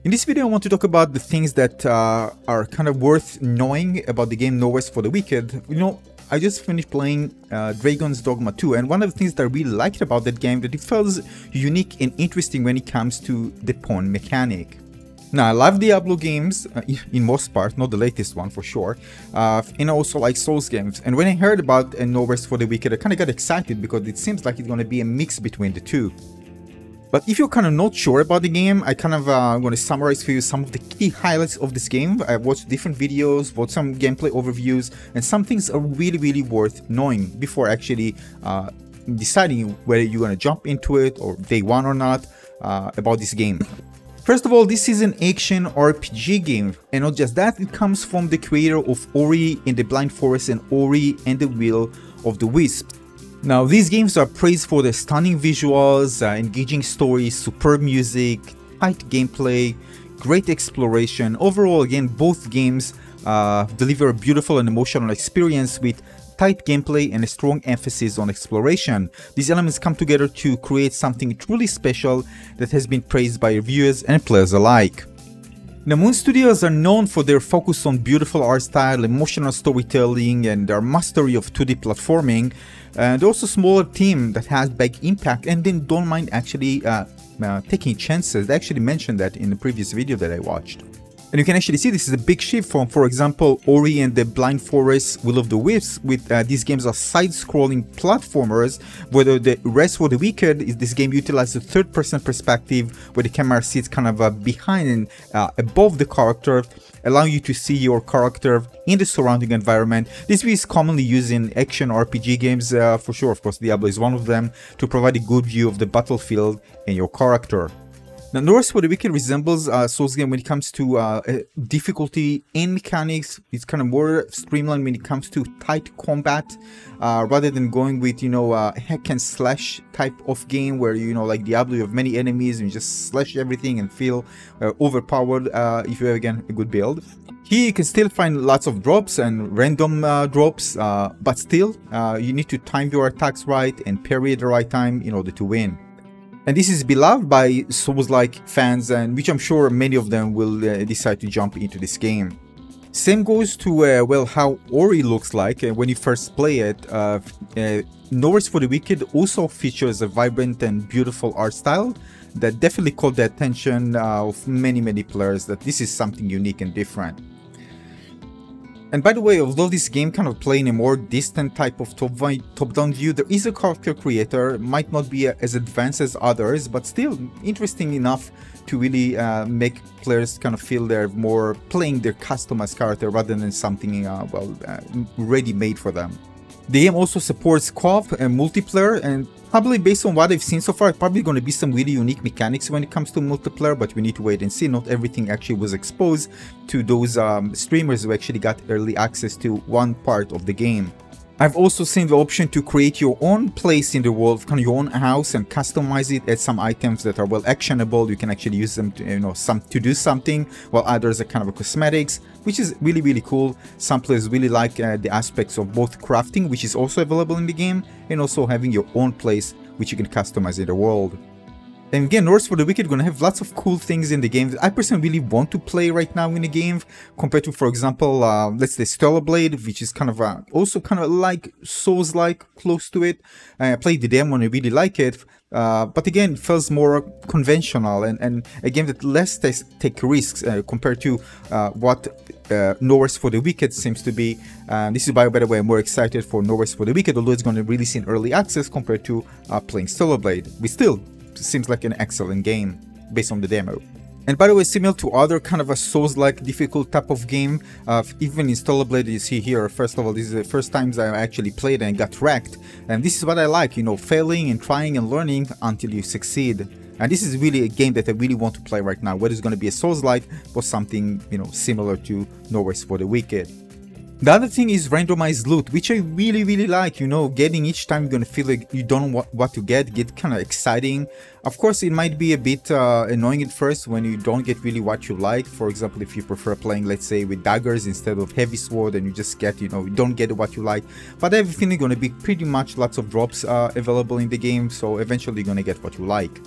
In this video, I want to talk about the things that are kind of worth knowing about the game No Rest for the Wicked. You know, I just finished playing Dragon's Dogma 2, and one of the things that I really liked about that game that it feels unique and interesting when it comes to the pawn mechanic. Now, I love Diablo games, in most part, not the latest one for sure, and I also like Souls games. And when I heard about No Rest for the Wicked, I kind of got excited because it seems like it's going to be a mix between the two. But if you're kind of not sure about the game, I kind of going to summarize for you some of the key highlights of this game. I've watched different videos, watched some gameplay overviews, and some things are really worth knowing before actually deciding whether you're going to jump into it or day one or not about this game. First of all, this is an action RPG game, and not just that, it comes from the creator of Ori and the Blind Forest and Ori and the Will of the Wisps. Now, these games are praised for their stunning visuals, engaging stories, superb music, tight gameplay, great exploration. Overall, again, both games deliver a beautiful and emotional experience with tight gameplay and a strong emphasis on exploration. These elements come together to create something truly special that has been praised by reviewers and players alike. Now, Moon Studios are known for their focus on beautiful art style, emotional storytelling, and their mastery of 2D platforming. And also a smaller team that has big impact and then don't mind actually taking chances. I actually mentioned that in the previous video that I watched. And you can actually see this is a big shift from, for example, Ori and the Blind Forest, Will of the Wisps, with these games are side-scrolling platformers, whether the Rest for the Wicked is this game utilizes a third-person perspective where the camera sits kind of behind and above the character, allowing you to see your character in the surrounding environment. This is commonly used in action RPG games for sure. Of course, Diablo is one of them, to provide a good view of the battlefield and your character. Now, No Rest for the Wicked resembles a Souls game when it comes to difficulty and mechanics. It's kind of more streamlined when it comes to tight combat, rather than going with, you know, a hack and slash type of game where, you know, like Diablo, you have many enemies and you just slash everything and feel overpowered if you have, again, a good build. Here you can still find lots of drops and random drops, but still, you need to time your attacks right and parry at the right time in order to win. And this is beloved by Souls-like fans, and which I'm sure many of them will decide to jump into this game. Same goes to, well, how Ori looks like when you first play it. No Rest for the Wicked also features a vibrant and beautiful art style that definitely caught the attention of many players, that this is something unique and different. And by the way, although this game kind of play in a more distant type of top-down view, there is a character creator, might not be as advanced as others, but still interesting enough to really make players kind of feel they're more playing their customized character rather than something, ready-made for them. The game also supports co-op and multiplayer, and probably based on what I've seen so far, probably going to be some really unique mechanics when it comes to multiplayer, but we need to wait and see. Not everything actually was exposed to those streamers who actually got early access to one part of the game. I've also seen the option to create your own place in the world, kind of your own house, and customize it, add some items that are well actionable. You can actually use them to, you know, to do something, while others are kind of a cosmetics, which is really cool. Some players really like the aspects of both crafting, which is also available in the game, and also having your own place, which you can customize in the world. And again, No Rest for the Wicked are going to have lots of cool things in the game that I personally really want to play right now in the game, compared to, for example, let's say Stellar Blade, which is kind of also kind of like Souls-like, close to it. I played the demo and I really like it, but again, it feels more conventional and a game that less take risks compared to what No Rest for the Wicked seems to be. This is by the way, I'm more excited for No Rest for the Wicked, although it's going to release in early access compared to playing Stellar Blade. We still seems like an excellent game based on the demo. And by the way, similar to other kind of a Souls-like difficult type of game, even in Stellar Blade, you see here, first of all, this is the first times I actually played and got wrecked. And this is what I like, you know, failing and trying and learning until you succeed. And this is really a game that I really want to play right now, whether it's going to be a Souls-like or something, you know, similar to No Rest for the Wicked. The other thing is randomized loot, which I really like, you know, getting each time you're gonna feel like you don't know what to get kind of exciting. Of course, it might be a bit annoying at first when you don't get really what you like. For example, if you prefer playing, let's say, with daggers instead of heavy sword and you just get, you know, you don't get what you like. But everything is gonna be pretty much lots of drops available in the game, so eventually you're gonna get what you like.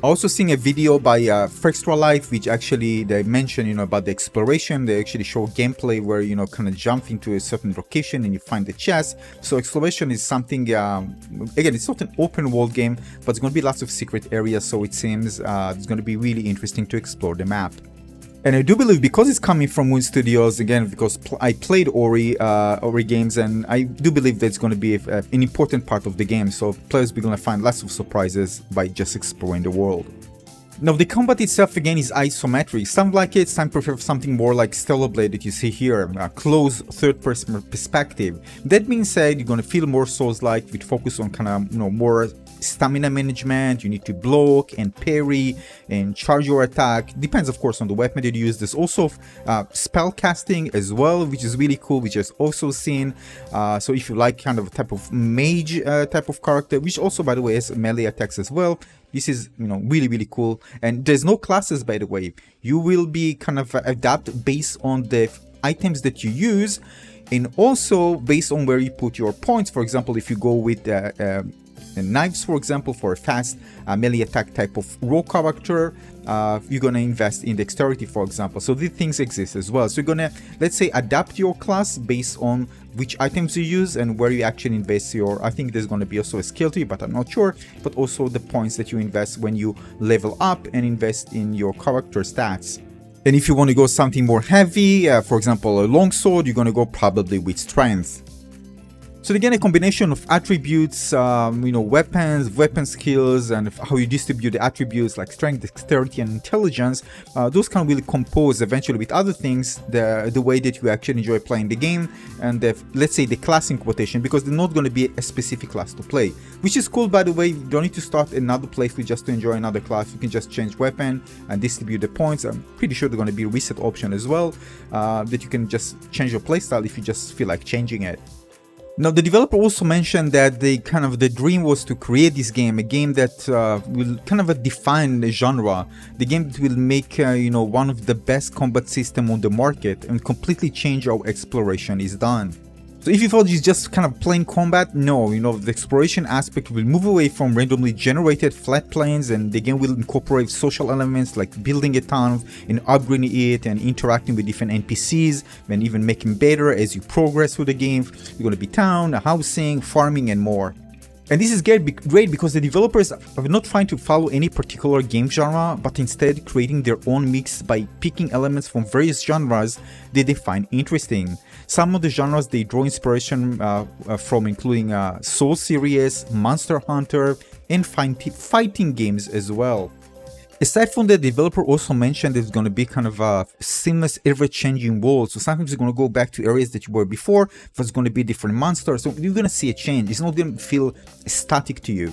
Also seeing a video by Frextra Life, which actually they mention, you know, about the exploration. They actually show gameplay where, you know, kind of jump into a certain location and you find the chest. So exploration is something, again, it's not an open world game, but it's going to be lots of secret areas. So it seems it's going to be really interesting to explore the map. And I do believe, because it's coming from Moon Studios, again, because I played Ori games, and I do believe that it's going to be an important part of the game, so players are going to find lots of surprises by just exploring the world. Now, the combat itself, again, is isometric. Some like it, some prefer something more like Stellar Blade that you see here, a close third-person perspective. That being said, you're going to feel more Souls-like, with focus on kind of, you know, more stamina management. You need to block and parry and charge your attack. Depends, of course, on the weapon that you use. There's also spell casting as well, which is really cool, which is also seen. So if you like kind of a type of mage type of character, which also, by the way, has melee attacks as well, this is, you know, really, really cool. And there's no classes, by the way. You will be kind of adapt based on the items that you use, and also based on where you put your points. For example, if you go with knives, for example, for a fast melee attack type of raw character, you're gonna invest in dexterity, for example. So these things exist as well. So you're gonna, let's say, adapt your class based on which items you use and where you actually invest your, I think there's gonna be also a skill tree, but I'm not sure, but also the points that you invest when you level up and invest in your character stats. And if you want to go something more heavy, for example, a longsword, you're gonna go probably with strength. So again, a combination of attributes, you know, weapon skills, and how you distribute the attributes like strength, dexterity, and intelligence. Those can really compose eventually with other things the way that you actually enjoy playing the game, and let's say the class in quotation, because there's not going to be a specific class to play, which is cool, by the way. You don't need to start another playthrough just to enjoy another class. You can just change weapon and distribute the points. I'm pretty sure there's going to be a reset option as well, that you can just change your playstyle if you just feel like changing it. Now, the developer also mentioned that the dream was to create this game, a game that will kind of define the genre, the game that will make you know, one of the best combat system on the market and completely change how exploration is done. So if you thought it's just kind of plain combat, no, you know, the exploration aspect will move away from randomly generated flat plains, and the game will incorporate social elements like building a town and upgrading it and interacting with different NPCs and even making better as you progress through the game. You're going to be town, housing, farming, and more. And this is great because the developers are not trying to follow any particular game genre, but instead creating their own mix by picking elements from various genres that they find interesting. Some of the genres they draw inspiration from, including Soul series, Monster Hunter, and fighting games as well. Aside from that, the developer also mentioned there's going to be kind of a seamless, ever-changing world. So sometimes you're going to go back to areas that you were before, there's going to be different monsters, so you're going to see a change. It's not going to feel static to you.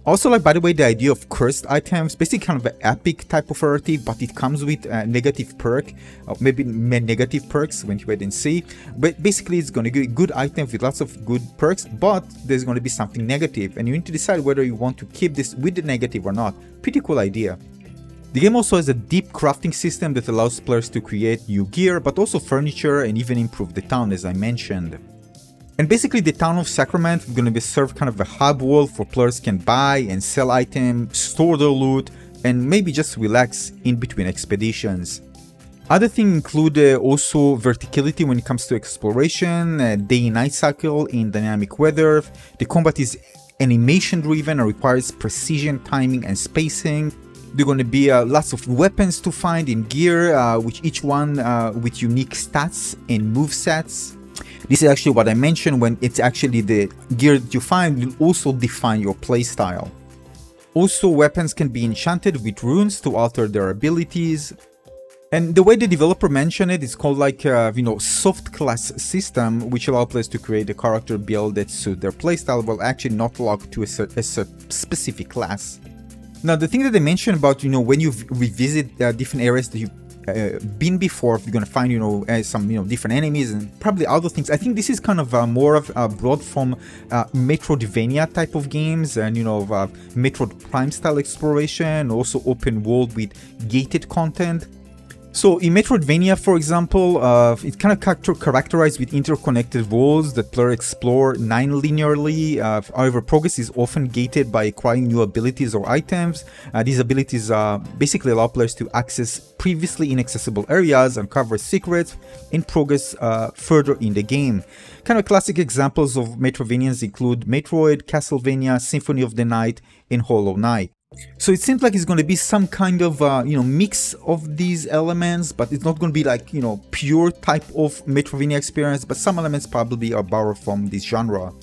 Also, like, by the way, the idea of cursed items, basically kind of an epic type of rarity, but it comes with a negative perk, or maybe negative perks when you wait and see. But basically, it's going to be a good item with lots of good perks, but there's going to be something negative, and you need to decide whether you want to keep this with the negative or not. Pretty cool idea. The game also has a deep crafting system that allows players to create new gear, but also furniture, and even improve the town, as I mentioned. And basically, the town of Sacrament is going to be served kind of a hub world for players can buy and sell items, store their loot, and maybe just relax in between expeditions. Other things include also verticality when it comes to exploration, day and night cycle in dynamic weather. The combat is animation driven and requires precision, timing, and spacing. There are going to be lots of weapons to find in gear, which each one with unique stats and movesets. This is actually what I mentioned, when it's actually the gear that you find will also define your playstyle. Also, weapons can be enchanted with runes to alter their abilities. And the way the developer mentioned it is called like you know, soft class system, which allows players to create a character build that suits their playstyle while actually not locked to a specific class. Now, the thing that I mentioned about, you know, when you revisit different areas that you've been before, you're gonna find, you know, some, you know, different enemies and probably other things. I think this is kind of more of brought from Metroidvania type of games, and, you know, Metroid Prime style exploration, also open world with gated content. So in Metroidvania, for example, it's kind of characterized with interconnected worlds that players explore non-linearly. However, progress is often gated by acquiring new abilities or items. These abilities basically allow players to access previously inaccessible areas, uncover secrets, and progress further in the game. Kind of classic examples of Metroidvanias include Metroid, Castlevania, Symphony of the Night, and Hollow Knight. So it seems like it's going to be some kind of mix of these elements, but it's not going to be like pure type of Metroidvania experience, but some elements probably are borrowed from this genre.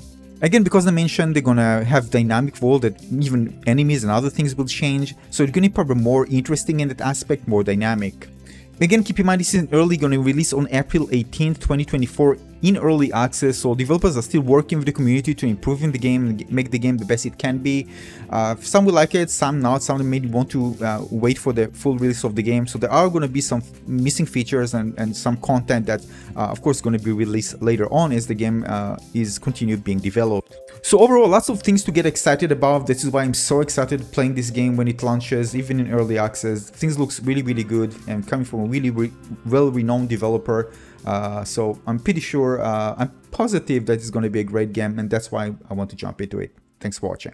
Again, because I mentioned they're gonna have dynamic world that even enemies and other things will change, so it's gonna be probably more interesting in that aspect, more dynamic. Again, keep in mind this is early, going to release on April 18th, 2024 in early access, so developers are still working with the community to improve the game and make the game the best it can be. Some will like it, some not, some may want to wait for the full release of the game, so there are going to be some missing features and some content that of course is going to be released later on as the game is continued being developed. So overall, lots of things to get excited about. This is why I'm so excited playing this game when it launches, even in early access. Things looks really good and coming from a really well-renowned developer. So I'm pretty sure, I'm positive that it's going to be a great game, and that's why I want to jump into it. Thanks for watching.